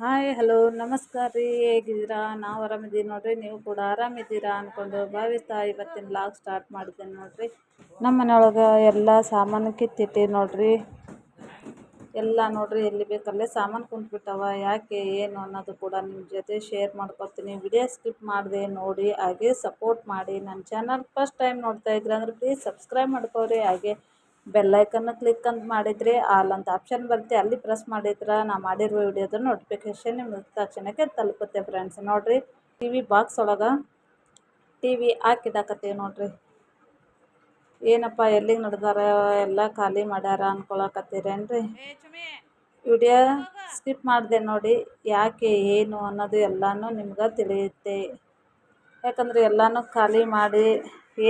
Hi hello ನಮಸ್ಕಾರ ರೀ. ಹೇಗಿದ್ದೀರಾ? ನಾವು ಆರಾಮಿದ್ದೀವಿ ನೋಡ್ರಿ. ನೀವು ಕೂಡ ಆರಾಮಿದ್ದೀರಾ ಅಂದ್ಕೊಂಡು ಭಾವಿಸ್ತಾ ಇವತ್ತಿನ ಲಾಗ್ ಸ್ಟಾರ್ಟ್ ಮಾಡಿದ್ದೇನೆ ನೋಡ್ರಿ. ನಮ್ಮ ಮನೆಯೊಳಗೆ ಎಲ್ಲ ಸಾಮಾನು ಕಿತ್ತಿಟ್ಟು ನೋಡ್ರಿ. ಎಲ್ಲ ನೋಡ್ರಿ ಎಲ್ಲಿ ಬೇಕಲ್ಲೇ ಸಾಮಾನು ಕುಂತ್ಬಿಟ್ಟವ. ಯಾಕೆ ಏನು ಅನ್ನೋದು ಕೂಡ ನಿಮ್ಮ ಜೊತೆ ಶೇರ್ ಮಾಡ್ಕೊತೀನಿ. ವಿಡಿಯೋ ಸ್ಕಿಪ್ ಮಾಡಿದೆ ನೋಡಿ, ಹಾಗೆ ಸಪೋರ್ಟ್ ಮಾಡಿ. ನನ್ನ ಚಾನಲ್ ಫಸ್ಟ್ ಟೈಮ್ ನೋಡ್ತಾ ಇದ್ರೆ ಅಂದ್ರೆ ಪ್ಲೀಸ್ ಸಬ್ಸ್ಕ್ರೈಬ್ ಮಾಡ್ಕೋರಿ. ಹಾಗೆ ಬೆಲ್ಲೈಕನ್ನು ಕ್ಲಿಕ್ ಅಂತ ಮಾಡಿದರೆ ಆಲ್ ಅಂತ ಆಪ್ಷನ್ ಬರುತ್ತೆ, ಅಲ್ಲಿ ಪ್ರೆಸ್ ಮಾಡಿದ್ರೆ ನಾ ಮಾಡಿರುವ ವಿಡಿಯೋದ ನೋಟಿಫಿಕೇಷನ್ ನಿಮ್ಮ ತಕ್ಷಣಕ್ಕೆ ತಲುಪುತ್ತೆ ಫ್ರೆಂಡ್ಸ್. ನೋಡಿರಿ, ಟಿ ವಿ ಬಾಕ್ಸ್ ಒಳಗೆ ಟಿ ವಿ ಹಾಕಿಡಾಕತ್ತೀವಿ ನೋಡ್ರಿ. ಏನಪ್ಪ ಎಲ್ಲಿಗೆ ನಡೆದಾರ, ಎಲ್ಲ ಖಾಲಿ ಮಾಡ್ಯಾರ ಅಂದ್ಕೊಳಕತ್ತೀರೇನ್ರಿ? ವಿಡಿಯೋ ಸ್ಕಿಪ್ ಮಾಡಿದೆ ನೋಡಿ, ಯಾಕೆ ಏನು ಅನ್ನೋದು ಎಲ್ಲನೂ ನಿಮ್ಗೆ ತಿಳಿಯುತ್ತೆ. ಯಾಕಂದರೆ ಎಲ್ಲನೂ ಖಾಲಿ ಮಾಡಿ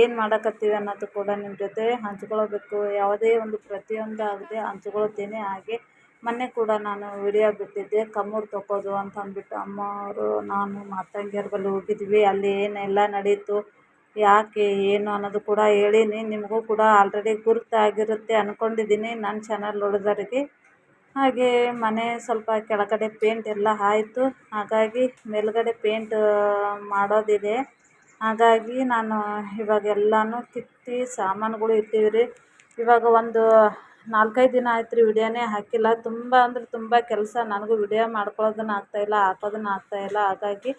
ಏನು ಮಾಡಕತ್ತೀವಿ ಅನ್ನೋದು ಕೂಡ ನಿಮ್ಮ ಜೊತೆ ಹಂಚ್ಕೊಳ್ಬೇಕು. ಯಾವುದೇ ಒಂದು ಪ್ರತಿಯೊಂದು ಆಗದೆ ಹಂಚ್ಕೊಳ್ತೀನಿ. ಹಾಗೆ ಮೊನ್ನೆ ಕೂಡ ನಾನು ವಿಡಿಯೋ ಬಿಟ್ಟಿದ್ದೆ, ಕಮ್ಮೂರು ತಗೋದು ಅಂತ ಅಂದ್ಬಿಟ್ಟು ಅಮ್ಮವರು ನಾನು ಮಾತಂಗಿಯರ ಬಳಿ ಹೋಗಿದ್ವಿ. ಅಲ್ಲಿ ಏನೆಲ್ಲ ನಡೀತು, ಯಾಕೆ ಏನು ಅನ್ನೋದು ಕೂಡ ಹೇಳೀನಿ. ನಿಮಗೂ ಕೂಡ ಆಲ್ರೆಡಿ ಗುರುತಾಗಿರುತ್ತೆ ಅಂದ್ಕೊಂಡಿದ್ದೀನಿ ನನ್ನ ಚಾನಲ್ ನೋಡಿದವರಿಗೆ. ಹಾಗೆ ಮನೆ ಸ್ವಲ್ಪ ಕೆಳಗಡೆ ಪೇಂಟ್ ಎಲ್ಲ ಆಯಿತು, ಹಾಗಾಗಿ ಮೇಲ್ಗಡೆ ಪೇಂಟ್ ಮಾಡೋದಿದೆ. ಹಾಗಾಗಿ ನಾನು ಇವಾಗ ಎಲ್ಲನೂ ಕಿತ್ತಿ ಸಾಮಾನುಗಳು ಇಟ್ಟಿವ್ರಿ. ಇವಾಗ ಒಂದು 4-5 ದಿನ ಆಯ್ತು ರೀ ವಿಡಿಯೋನೇ ಹಾಕಿಲ್ಲ. ತುಂಬ ಅಂದ್ರೆ ತುಂಬ ಕೆಲಸ, ನನಗೂ ವಿಡಿಯೋ ಮಾಡ್ಕೊಳ್ಳೋದನ್ನು ಆಗ್ತಾಯಿಲ್ಲ, ಹಾಕೋದನ್ನು ಆಗ್ತಾಯಿಲ್ಲ. ಹಾಗಾಗಿ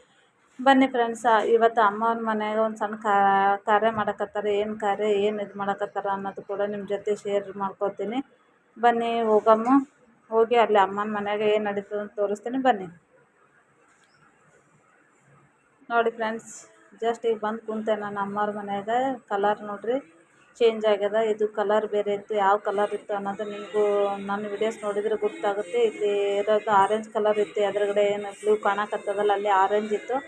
ಬನ್ನಿ ಫ್ರೆಂಡ್ಸ್, ಇವತ್ತು ಅಮ್ಮನ ಮನೆಯಾಗ ಒಂದು ಸಣ್ಣ ಕಾರ್ಯ ಮಾಡಕತ್ತಾರೆ. ಏನು ಕಾರ್ಯ, ಏನು ಇದು ಮಾಡಕತ್ತಾರ ಅನ್ನೋದು ಕೂಡ ನಿಮ್ಮ ಜೊತೆ ಶೇರ್ ಮಾಡ್ಕೊತೀನಿ. ಬನ್ನಿ ಹೋಗಮ್ಮ, ಹೋಗಿ ಅಲ್ಲಿ ಅಮ್ಮನ ಮನೆಯಾಗ ಏನು ನಡೀತದೆ ಅಂತ ತೋರಿಸ್ತೀನಿ ಬನ್ನಿ. ನೋಡಿ ಫ್ರೆಂಡ್ಸ್, ಜಸ್ಟ್ ಈಗ ಬಂದು ಕುಂತೆ ನಾನು ಅಮ್ಮವ್ರ ಮನೆಯಾಗ. ಕಲರ್ ನೋಡ್ರಿ ಚೇಂಜ್ ಆಗ್ಯದ. ಇದು ಕಲರ್ ಬೇರೆ ಇತ್ತು, ಯಾವ ಕಲರ್ ಇತ್ತು ಅನ್ನೋದು ನಿಮಗೂ ನನ್ನ ವಿಡಿಯೋಸ್ ನೋಡಿದರೆ ಗೊತ್ತಾಗುತ್ತೆ. ಇಲ್ಲಿ ಇರೋದು ಆರೆಂಜ್ ಕಲರ್ ಇತ್ತು, ಎದುರುಗಡೆ ಏನು ಬ್ಲೂ ಕಾಣಕತ್ತದಲ್ಲ ಅಲ್ಲಿ ಆರೆಂಜ್ ಇತ್ತು.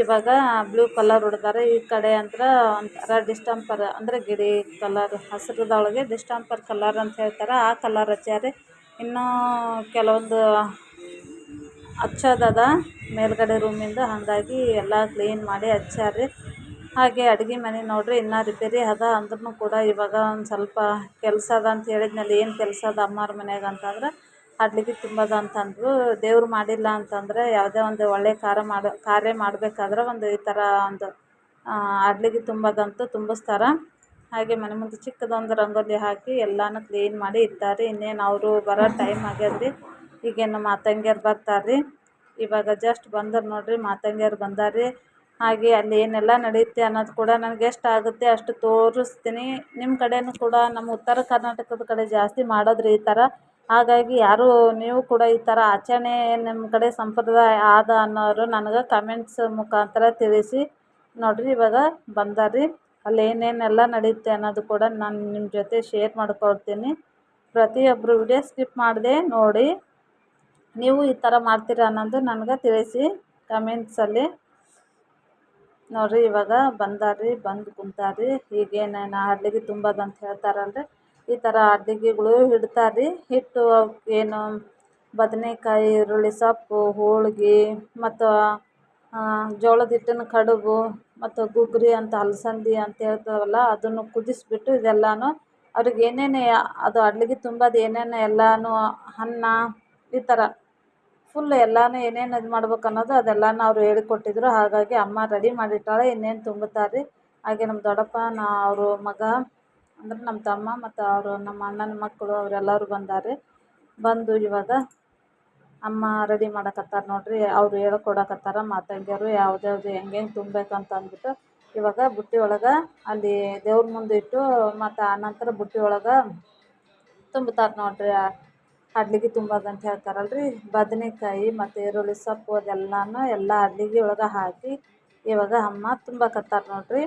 ಇವಾಗ ಬ್ಲೂ ಕಲರ್ ಹೊಡೆದಾರೆ. ಈ ಕಡೆ ಅಂದ್ರೆ ಒಂಥರ ಡಿಸ್ಟಂಪರ್ ಅಂದರೆ ಗಿಡಿ ಕಲರ್, ಹಸಿರದೊಳಗೆ ಡಿಸ್ಟಂಪರ್ ಕಲರ್ ಅಂತ ಹೇಳ್ತಾರೆ, ಆ ಕಲರ್ ಹಚ್ಚಾರೆ. ಇನ್ನೂ ಕೆಲವೊಂದು ಹಚ್ಚೋದದ ಮೇಲ್ಗಡೆ ರೂಮಿಂದ, ಹಾಗಾಗಿ ಎಲ್ಲ ಕ್ಲೀನ್ ಮಾಡಿ ಹಚ್ಚಾರಿ. ಹಾಗೆ ಅಡುಗೆ ಮನೆ ನೋಡ್ರಿ ಇನ್ನೂ ರಿಪೇರಿ ಅದ ಅಂದ್ರೂ ಕೂಡ ಇವಾಗ ಒಂದು ಸ್ವಲ್ಪ ಕೆಲಸ ಅದ ಅಂತ ಹೇಳಿದ್ಮೇಲೆ ಏನು ಕೆಲಸ ಅದ ಅಮ್ಮವ್ರ ಮನ್ಯಾಗ ಅಂತಂದ್ರೆ ಅಡ್ಲಿಗೆ ತುಂಬದ ಅಂತಂದ್ರು. ದೇವ್ರು ಮಾಡಿಲ್ಲ ಅಂತಂದರೆ ಯಾವುದೇ ಒಂದು ಒಳ್ಳೆಯ ಕಾರ್ಯ ಮಾಡಬೇಕಾದ್ರೆ ಒಂದು ಈ ಥರ ಒಂದು ಅಡ್ಲಿಗೆ ತುಂಬೋದಂತೂ ತುಂಬಿಸ್ತಾರೆ. ಹಾಗೆ ಮನೆ ಮುಂದೆ ಚಿಕ್ಕದೊಂದು ರಂಗೋಲಿ ಹಾಕಿ ಎಲ್ಲನೂ ಕ್ಲೀನ್ ಮಾಡಿ ಇಟ್ಟಾರೆ. ಇನ್ನೇನು ಅವರು ಬರೋ ಟೈಮ್ ಆಗ್ಯದ್ರಿ. ಈಗೇನು ಮಾತಂಗಿಯರು ಬರ್ತಾರೆ. ಇವಾಗ ಜಸ್ಟ್ ಬಂದರು ನೋಡ್ರಿ, ಮಾತಂಗಿಯರು ಬಂದಾರಿ. ಹಾಗೆ ಅಲ್ಲಿ ಏನೆಲ್ಲ ನಡೆಯುತ್ತೆ ಅನ್ನೋದು ಕೂಡ ನನಗೆ ಎಷ್ಟು ಆಗುತ್ತೆ ಅಷ್ಟು ತೋರಿಸ್ತೀನಿ. ನಿಮ್ಮ ಕಡೆಯೂ ಕೂಡ ನಮ್ಮ ಉತ್ತರ ಕರ್ನಾಟಕದ ಕಡೆ ಜಾಸ್ತಿ ಮಾಡೋದ್ರಿ ಈ ಥರ. ಹಾಗಾಗಿ ಯಾರು ನೀವು ಕೂಡ ಈ ಥರ ಆಚರಣೆ ನಿಮ್ಮ ಕಡೆ ಸಂಪ್ರದಾಯ ಆದ ಅನ್ನೋರು ನನಗೆ ಕಮೆಂಟ್ಸ್ ಮುಖಾಂತರ ತಿಳಿಸಿ. ನೋಡಿರಿ ಇವಾಗ ಬಂದಾರಿ, ಅಲ್ಲಿ ಏನೇನೆಲ್ಲ ನಡೆಯುತ್ತೆ ಅನ್ನೋದು ಕೂಡ ನಾನು ನಿಮ್ಮ ಜೊತೆ ಶೇರ್ ಮಾಡ್ಕೊಳ್ತೀನಿ. ಪ್ರತಿಯೊಬ್ಬರು ವಿಡಿಯೋ ಸ್ಕಿಪ್ ಮಾಡದೆ ನೋಡಿ. ನೀವು ಈ ಥರ ಮಾಡ್ತೀರಾ ಅನ್ನೋದು ನನಗೆ ತಿಳಿಸಿ ಕಮೆಂಟ್ಸಲ್ಲಿ. ನೋಡಿರಿ ಇವಾಗ ಬಂದಾರಿ, ಬಂದು ಕುಂತಾರಿ. ಈಗೇನೇನು ಅಡ್ಲಿಗೆ ತುಂಬೋದಂತ ಹೇಳ್ತಾರಲ್ರಿ, ಈ ಥರ ಅಡ್ಲಿಗೆಗಳು ಇಡ್ತಾರೆ. ಇಟ್ಟು ಏನು ಬದನೆಕಾಯಿ, ಈರುಳ್ಳಿ ಸೊಪ್ಪು, ಹೋಳ್ಗೆ ಮತ್ತು ಜೋಳದ ಹಿಟ್ಟಿನ ಕಡುಬು ಮತ್ತು ಗುಗ್ರಿ ಅಂತ ಅಲಸಂದಿ ಅಂತ ಹೇಳ್ತಾವಲ್ಲ, ಅದನ್ನು ಕುದಿಸ್ಬಿಟ್ಟು ಇದೆಲ್ಲನೂ ಅವ್ರಿಗೆ ಏನೇನು ಅದು ಅಡ್ಲಿಗೆ ತುಂಬೋದು ಏನೇನು ಎಲ್ಲನೂ ಅನ್ನ ಈ ಥರ ಫುಲ್ ಎಲ್ಲನೂ ಏನೇನು ಇದು ಮಾಡ್ಬೇಕು ಅನ್ನೋದು ಅದೆಲ್ಲನೂ ಅವರು ಹೇಳಿಕೊಟ್ಟಿದ್ರು. ಹಾಗಾಗಿ ಅಮ್ಮ ರೆಡಿ ಮಾಡಿಟ್ಟಾಳೆ, ಇನ್ನೇನು ತುಂಬುತ್ತಾರೆ. ಹಾಗೆ ನಮ್ಮ ದೊಡ್ಡಪ್ಪ ಅವರು ಮಗ ಅಂದ್ರೆ ನಮ್ಮ ತಮ್ಮ ಮತ್ತು ಅವರು ನಮ್ಮ ಅಣ್ಣನ ಮಕ್ಕಳು ಅವರೆಲ್ಲರೂ ಬಂದಾರೆ. ಬಂದು ಇವಾಗ ಅಮ್ಮ ರೆಡಿ ಮಾಡಕತ್ತಾರೆ ನೋಡ್ರಿ. ಅವರು ಹೇಳ್ಕೊಡಕತ್ತಾರ ಮಾತಂಗಿಯರು ಯಾವ್ದ್ಯಾವ್ದು ಹೆಂಗೆ ತುಂಬಬೇಕಂತ ಅಂದ್ಬಿಟ್ಟು. ಇವಾಗ ಬುಟ್ಟಿ ಒಳಗೆ ಅಲ್ಲಿ ದೇವ್ರ ಮುಂದೆ ಇಟ್ಟು ಮತ್ತು ಆನಂತರ ಬುಟ್ಟಿ ಒಳಗೆ ತುಂಬ್ತಾರೆ ನೋಡ್ರಿ. ಅಡ್ಲಿಗೆ ತುಂಬೋದಂತ ಹೇಳ್ತಾರಲ್ರಿ, ಬದನೆಕಾಯಿ ಮತ್ತು ಈರುಳ್ಳಿ ಸೊಪ್ಪು ಅದೆಲ್ಲನೂ ಎಲ್ಲ ಅಡ್ಲಿಗೆ ಒಳಗೆ ಹಾಕಿ ಇವಾಗ ಅಮ್ಮ ತುಂಬಕತ್ತಾರೆ ನೋಡ್ರಿ.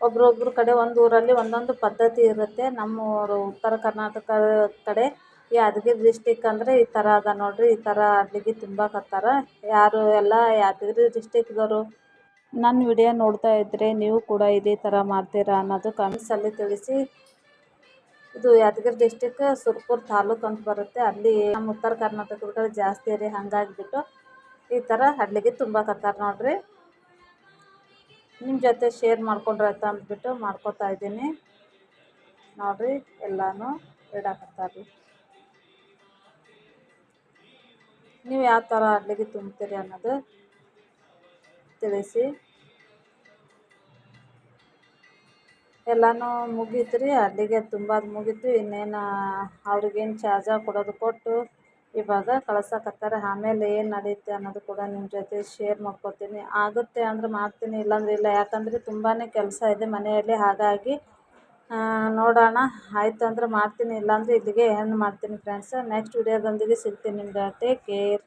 ಒಬ್ರೊಬ್ರ ಕಡೆ ಒಂದು ಊರಲ್ಲಿ ಒಂದೊಂದು ಪದ್ಧತಿ ಇರುತ್ತೆ. ನಮ್ಮೂರು ಉತ್ತರ ಕರ್ನಾಟಕದ ಕಡೆ ಯಾದಗಿರಿ ಡಿಸ್ಟಿಕ್ ಅಂದರೆ ಈ ಥರ ಅದ ನೋಡ್ರಿ. ಈ ಥರ ಅಡ್ಲಿಗೆ ತುಂಬಕತ್ತಾರ. ಯಾರು ಎಲ್ಲ ಯಾದಗಿರಿ ಡಿಸ್ಟಿಕ್ದವರು ನನ್ನ ವಿಡಿಯೋ ನೋಡ್ತಾ ಇದ್ದರೆ ನೀವು ಕೂಡ ಇದೇ ಥರ ಮಾಡ್ತೀರಾ ಅನ್ನೋದು ಕಮೆಂಟ್ಸಲ್ಲಿ ತಿಳಿಸಿ. ಇದು ಯಾದಗಿರಿ ಡಿಸ್ಟಿಕ್ ಸುರಪುರ ತಾಲೂಕು ಅಂತ ಬರುತ್ತೆ. ಅಲ್ಲಿ ನಮ್ಮ ಉತ್ತರ ಕರ್ನಾಟಕದ ಕಡೆ ಜಾಸ್ತಿ ರೀ, ಹಾಗಾಗಿಬಿಟ್ಟು ಈ ಥರ ಅಡ್ಲಿಗೆ ತುಂಬಕತ್ತಾರೆ ನೋಡ್ರಿ. ನಿಮ್ಮ ಜೊತೆ ಶೇರ್ ಮಾಡ್ಕೊಂಡ್ರಾಯ್ತು ಅಂದ್ಬಿಟ್ಟು ಮಾಡ್ಕೊತಾ ಇದ್ದೀನಿ ನೋಡ್ರಿ. ಎಲ್ಲನೂ ಇಡಾಕತ್ತಾರೆ. ನೀವು ಯಾವ ಥರ ಅಡ್ಲಿಗೆ ತುಂಬ್ತೀರಿ ಅನ್ನೋದು ತಿಳಿಸಿ. ಎಲ್ಲನೂ ಮುಗೀತು ರೀ, ಅಲ್ಲಿಗೆ ತುಂಬೋದು ಮುಗೀತು. ಇನ್ನೇನು ಅವ್ರಿಗೇನು ಚಾರ್ಜ ಕೊಡೋದು ಕೊಟ್ಟು ಇವಾಗ ಕಳ್ಸಕತ್ತಾರೆ. ಆಮೇಲೆ ಏನು ನಡೆಯುತ್ತೆ ಅನ್ನೋದು ಕೂಡ ನಿಮ್ಮ ಜೊತೆ ಶೇರ್ ಮಾಡ್ಕೊತೀನಿ. ಆಗುತ್ತೆ ಅಂದರೆ ಮಾಡ್ತೀನಿ, ಇಲ್ಲಾಂದರೆ ಇಲ್ಲ. ಯಾಕಂದರೆ ತುಂಬಾ ಕೆಲಸ ಇದೆ ಮನೆಯಲ್ಲಿ. ಹಾಗಾಗಿ ನೋಡೋಣ, ಆಯಿತು ಅಂದರೆ ಮಾಡ್ತೀನಿ, ಇಲ್ಲಾಂದರೆ ಇಲ್ಲಿಗೆ ಎಂಡ್ ಮಾಡ್ತೀನಿ ಫ್ರೆಂಡ್ಸ್. ನೆಕ್ಸ್ಟ್ ವಿಡಿಯೋದೊಂದಿಗೆ ಸಿಗ್ತೀನಿ ನಿಮ್ಗೆ. Take care.